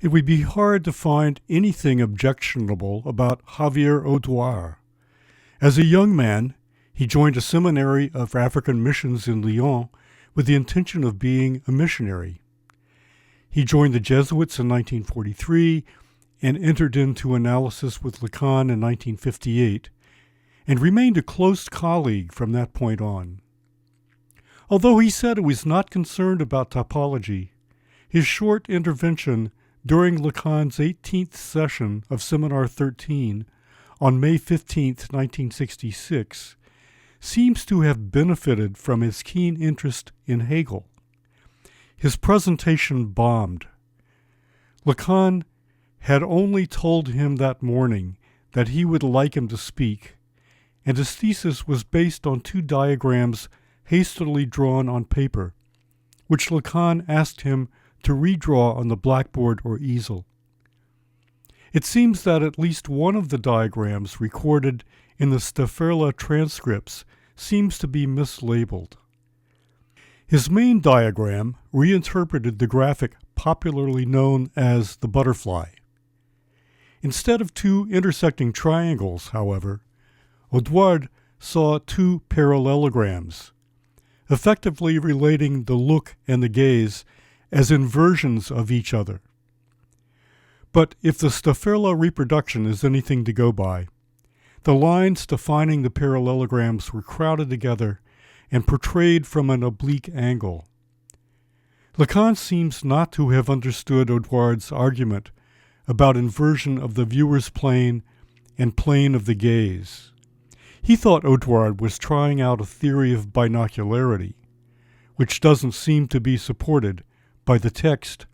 It would be hard to find anything objectionable about Javier Odoard. As a young man, he joined a seminary of African missions in Lyon with the intention of being a missionary. He joined the Jesuits in 1943 and entered into analysis with Lacan in 1958, and remained a close colleague from that point on. Although he said he was not concerned about topology, his short intervention during Lacan's 18th session of Seminar 13 on May 15, 1966, seems to have benefited from his keen interest in Hegel. His presentation bombed. Lacan had only told him that morning that he would like him to speak, and his thesis was based on two diagrams hastily drawn on paper, which Lacan asked him to redraw on the blackboard or easel. It seems that at least one of the diagrams recorded in the Staffurla transcripts seems to be mislabeled. His main diagram reinterpreted the graphic popularly known as the butterfly. Instead of two intersecting triangles, however, Auduard saw two parallelograms, effectively relating the look and the gaze as inversions of each other. But if the Staffurla reproduction is anything to go by, the lines defining the parallelograms were crowded together and portrayed from an oblique angle. Lacan seems not to have understood Auduard's argument about inversion of the viewer's plane and plane of the gaze. He thought Auduard was trying out a theory of binocularity, which doesn't seem to be supported by the text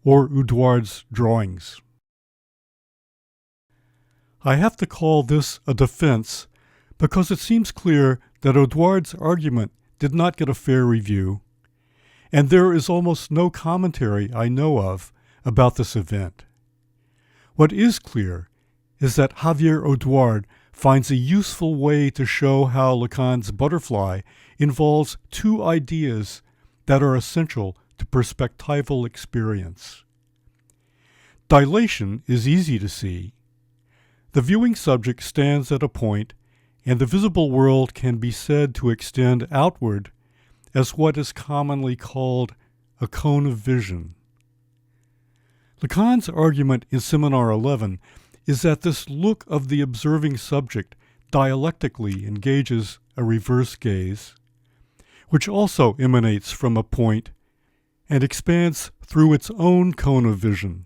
or Auduard's drawings. I have to call this a defense because it seems clear that Auduard's argument did not get a fair review, and there is almost no commentary I know of about this event. What is clear is that Javier Odoard finds a useful way to show how Lacan's butterfly involves two ideas that are essential to perspectival experience. Dilation is easy to see. The viewing subject stands at a point, and the visible world can be said to extend outward as what is commonly called a cone of vision. Lacan's argument in Seminar 11 is that this look of the observing subject dialectically engages a reverse gaze, which also emanates from a point and expands through its own cone of vision.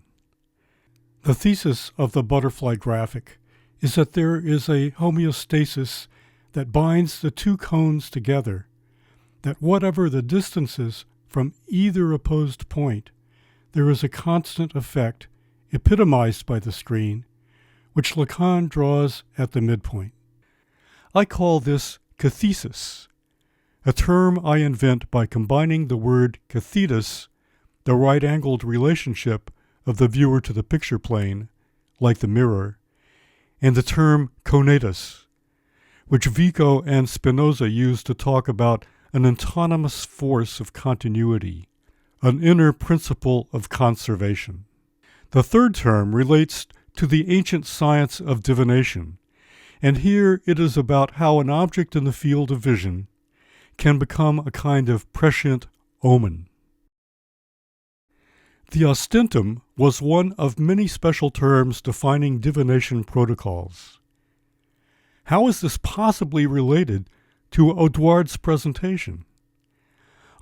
The thesis of the butterfly graphic is that there is a homeostasis that binds the two cones together, that whatever the distances from either opposed point, there is a constant effect epitomized by the screen, which Lacan draws at the midpoint. I call this cathesis, a term I invent by combining the word cathetus, the right-angled relationship of the viewer to the picture plane, like the mirror, and the term conatus, which Vico and Spinoza used to talk about an autonomous force of continuity, an inner principle of conservation. The third term relates to the ancient science of divination, and here it is about how an object in the field of vision can become a kind of prescient omen. The ostentum was one of many special terms defining divination protocols. How is this possibly related to Auduard's presentation?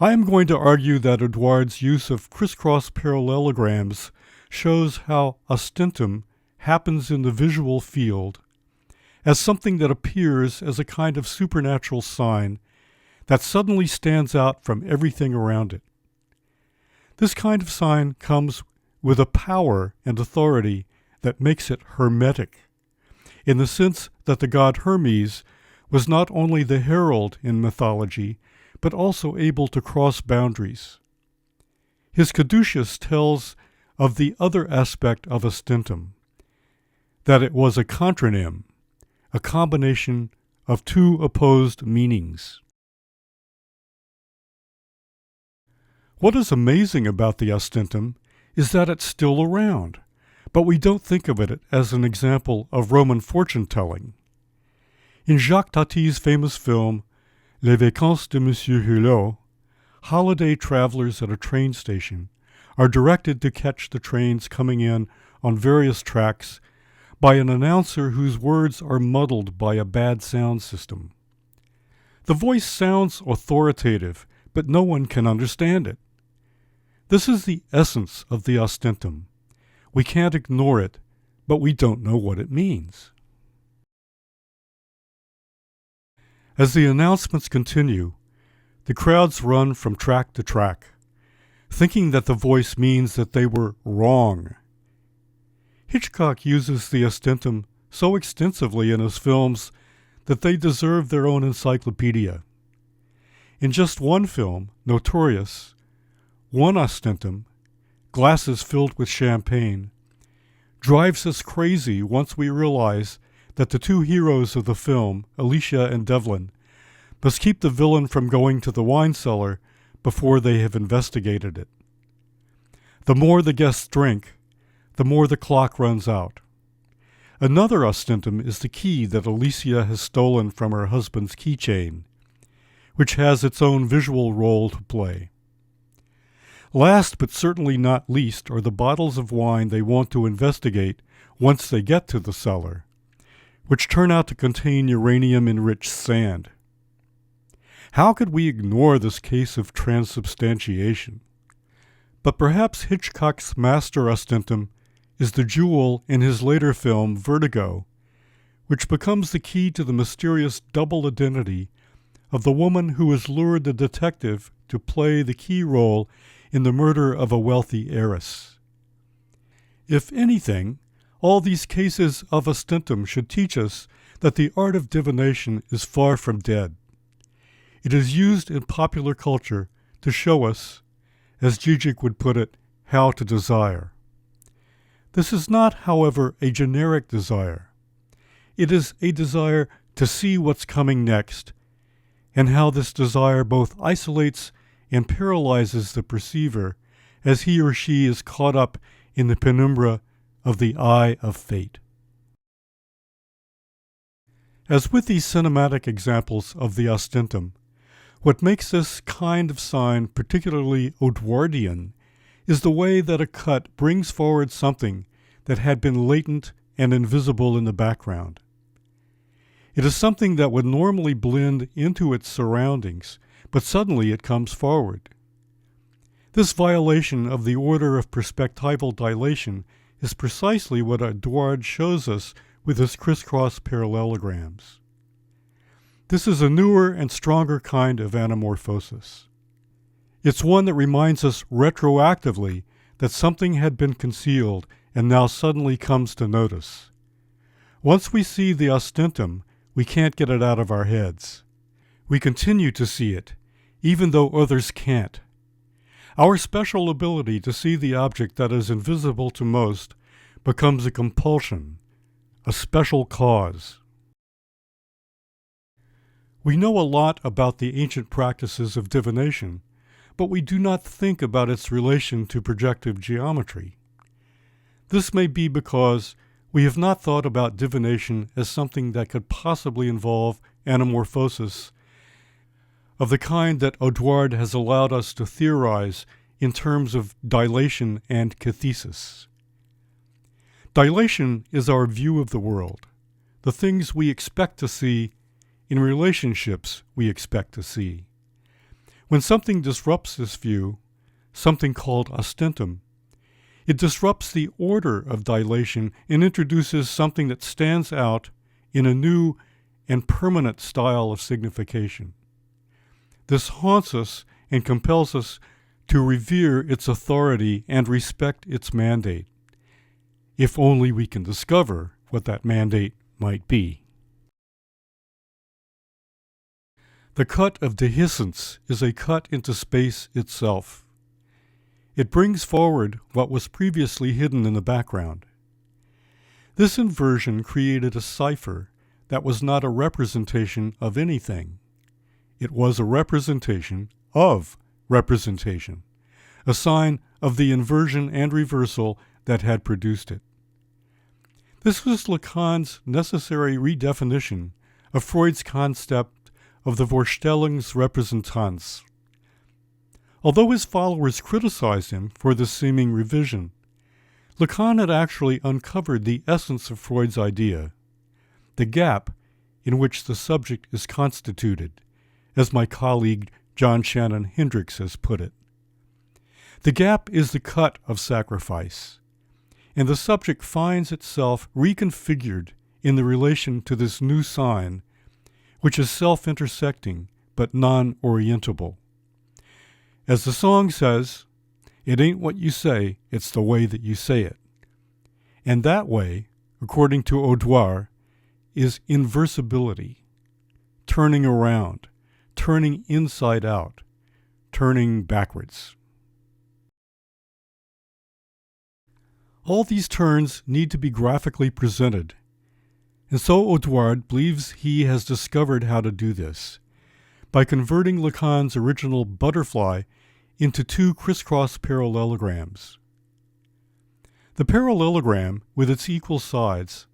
I am going to argue that Auduard's use of crisscross parallelograms shows how ostentum happens in the visual field as something that appears as a kind of supernatural sign that suddenly stands out from everything around it. This kind of sign comes with a power and authority that makes it hermetic, in the sense that the god Hermes was not only the herald in mythology, but also able to cross boundaries. His caduceus tells of the other aspect of ostentum, that it was a contronym, a combination of two opposed meanings. What is amazing about the ostentum is that it's still around, but we don't think of it as an example of Roman fortune-telling. In Jacques Tati's famous film, Les Vacances de Monsieur Hulot, holiday travelers at a train station are directed to catch the trains coming in on various tracks by an announcer whose words are muddled by a bad sound system. The voice sounds authoritative, but no one can understand it. This is the essence of the ostentum. We can't ignore it, but we don't know what it means. As the announcements continue, the crowds run from track to track, thinking that the voice means that they were wrong. Hitchcock uses the ostentum so extensively in his films that they deserve their own encyclopedia. In just one film, Notorious, one ostentum, glasses filled with champagne, drives us crazy once we realize that the two heroes of the film, Alicia and Devlin, must keep the villain from going to the wine cellar before they have investigated it. The more the guests drink, the more the clock runs out. Another ostentum is the key that Alicia has stolen from her husband's keychain, which has its own visual role to play. Last but certainly not least are the bottles of wine they want to investigate once they get to the cellar, which turn out to contain uranium-enriched sand. How could we ignore this case of transubstantiation? But perhaps Hitchcock's master ostentum is the jewel in his later film Vertigo, which becomes the key to the mysterious double identity of the woman who has lured the detective to play the key role in the murder of a wealthy heiress. If anything, all these cases of ostentum should teach us that the art of divination is far from dead. It is used in popular culture to show us, as Zizek would put it, how to desire. This is not, however, a generic desire. It is a desire to see what's coming next, and how this desire both isolates and paralyzes the perceiver as he or she is caught up in the penumbra of the eye of fate. As with these cinematic examples of the ostentum, what makes this kind of sign particularly Auduardian is the way that a cut brings forward something that had been latent and invisible in the background. It is something that would normally blend into its surroundings, but suddenly it comes forward. This violation of the order of perspectival dilation is precisely what Auduard shows us with his crisscross parallelograms. This is a newer and stronger kind of anamorphosis. It's one that reminds us retroactively that something had been concealed and now suddenly comes to notice. Once we see the ostentum, we can't get it out of our heads. We continue to see it, even though others can't. Our special ability to see the object that is invisible to most becomes a compulsion, a special cause. We know a lot about the ancient practices of divination, but we do not think about its relation to projective geometry. This may be because we have not thought about divination as something that could possibly involve anamorphosis of the kind that Auduard has allowed us to theorize in terms of dilation and cathesis. Dilation is our view of the world, the things we expect to see in relationships we expect to see. When something disrupts this view, something called ostentum, it disrupts the order of dilation and introduces something that stands out in a new and permanent style of signification. This haunts us and compels us to revere its authority and respect its mandate, if only we can discover what that mandate might be. The cut of dehiscence is a cut into space itself. It brings forward what was previously hidden in the background. This inversion created a cipher that was not a representation of anything. It was a representation of representation, a sign of the inversion and reversal that had produced it. This was Lacan's necessary redefinition of Freud's concept of the Vorstellungsrepräsentanz. Although his followers criticized him for this seeming revision, Lacan had actually uncovered the essence of Freud's idea, the gap in which the subject is constituted, as my colleague John Shannon Hendricks has put it. The gap is the cut of sacrifice, and the subject finds itself reconfigured in the relation to this new sign, which is self-intersecting but non-orientable. As the song says, it ain't what you say, it's the way that you say it. And that way, according to Auduard, is inversibility, turning around, turning inside out, turning backwards. All these turns need to be graphically presented, and so Auduard believes he has discovered how to do this by converting Lacan's original butterfly into two crisscross parallelograms. The parallelogram, with its equal sides,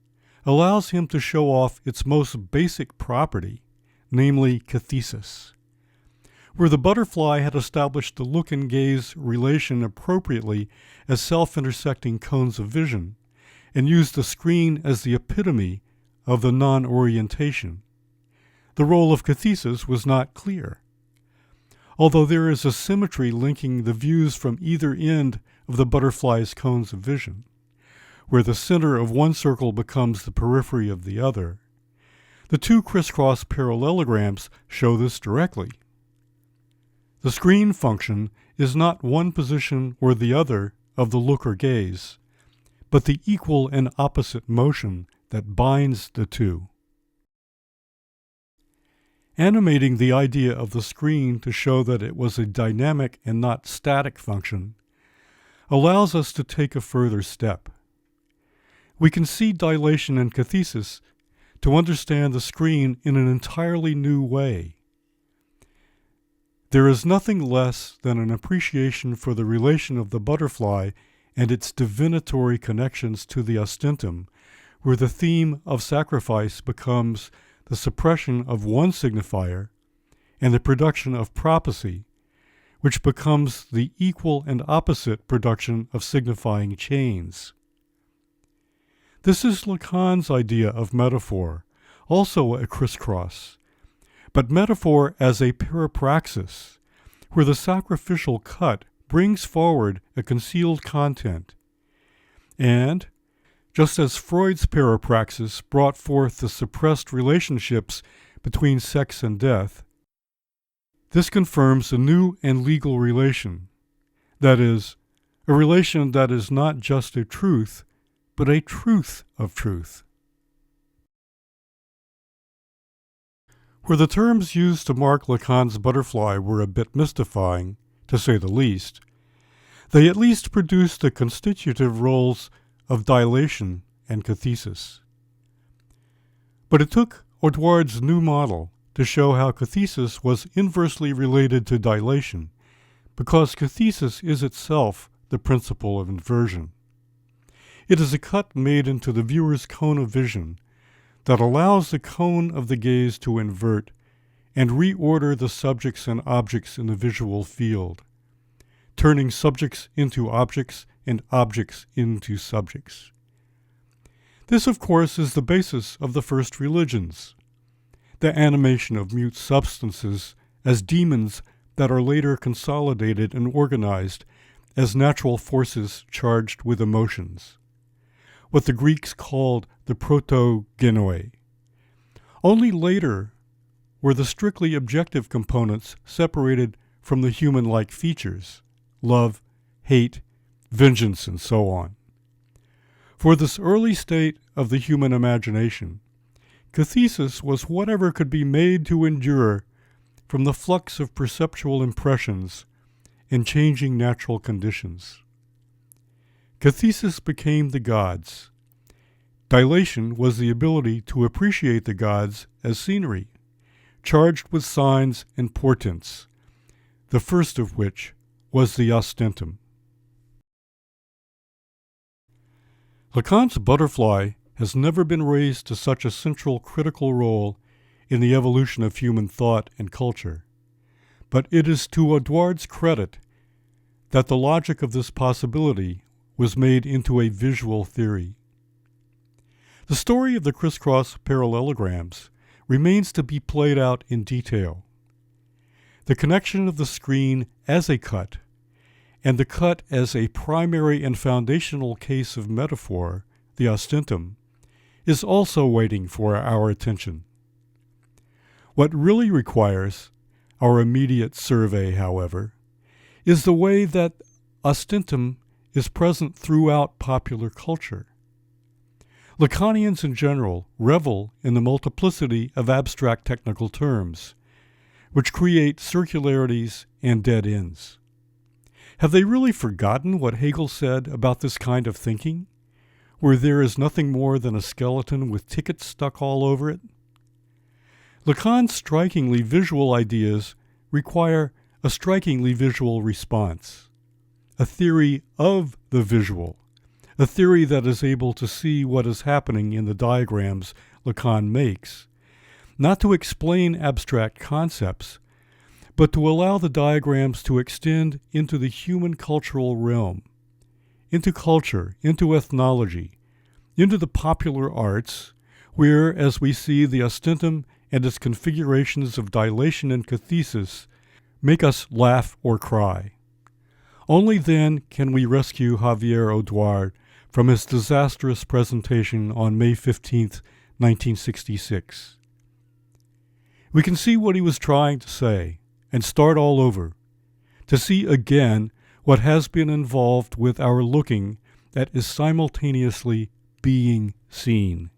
allows him to show off its most basic property, namely cathesis. Where the butterfly had established the look and gaze relation appropriately as self-intersecting cones of vision, and used the screen as the epitome of the non-orientation, the role of cathesis was not clear. Although there is a symmetry linking the views from either end of the butterfly's cones of vision, where the center of one circle becomes the periphery of the other, the two crisscross parallelograms show this directly. The screen function is not one position or the other of the look or gaze, but the equal and opposite motion that binds the two. Animating the idea of the screen to show that it was a dynamic and not static function allows us to take a further step. We can see dilation and cathesis to understand the screen in an entirely new way. There is nothing less than an appreciation for the relation of the butterfly and its divinatory connections to the ostentum, where the theme of sacrifice becomes the suppression of one signifier and the production of prophecy, which becomes the equal and opposite production of signifying chains. This is Lacan's idea of metaphor, also a crisscross, but metaphor as a peripraxis, where the sacrificial cut brings forward a concealed content. And, just as Freud's peripraxis brought forth the suppressed relationships between sex and death, this confirms a new and legal relation, that is, a relation that is not just a truth, but a truth of truth. Where the terms used to mark Lacan's butterfly were a bit mystifying, to say the least, they at least produced the constitutive roles of dilation and cathesis. But it took Auduard's new model to show how cathesis was inversely related to dilation, because cathesis is itself the principle of inversion. It is a cut made into the viewer's cone of vision that allows the cone of the gaze to invert and reorder the subjects and objects in the visual field, turning subjects into objects and objects into subjects. This, of course, is the basis of the first religions, the animation of mute substances as demons that are later consolidated and organized as natural forces charged with emotions, what the Greeks called the protogenoi. Only later were the strictly objective components separated from the human-like features, love, hate, vengeance, and so on. For this early state of the human imagination, cathesis was whatever could be made to endure from the flux of perceptual impressions and changing natural conditions. Cathesis became the gods. Dilation was the ability to appreciate the gods as scenery, charged with signs and portents, the first of which was the ostentum. Lacan's butterfly has never been raised to such a central critical role in the evolution of human thought and culture, but it is to Auduard's credit that the logic of this possibility was made into a visual theory. The story of the crisscross parallelograms remains to be played out in detail. The connection of the screen as a cut, and the cut as a primary and foundational case of metaphor, the ostentum, is also waiting for our attention. What really requires our immediate survey, however, is the way that ostentum is present throughout popular culture. Lacanians in general revel in the multiplicity of abstract technical terms, which create circularities and dead ends. Have they really forgotten what Hegel said about this kind of thinking, where there is nothing more than a skeleton with tickets stuck all over it? Lacan's strikingly visual ideas require a strikingly visual response, a theory of the visual, a theory that is able to see what is happening in the diagrams Lacan makes, not to explain abstract concepts, but to allow the diagrams to extend into the human cultural realm, into culture, into ethnology, into the popular arts, where, as we see, the ostentum and its configurations of dilation and cathesis make us laugh or cry. Only then can we rescue Javier Odoard from his disastrous presentation on May 15, 1966. We can see what he was trying to say and start all over, to see again what has been involved with our looking that is simultaneously being seen.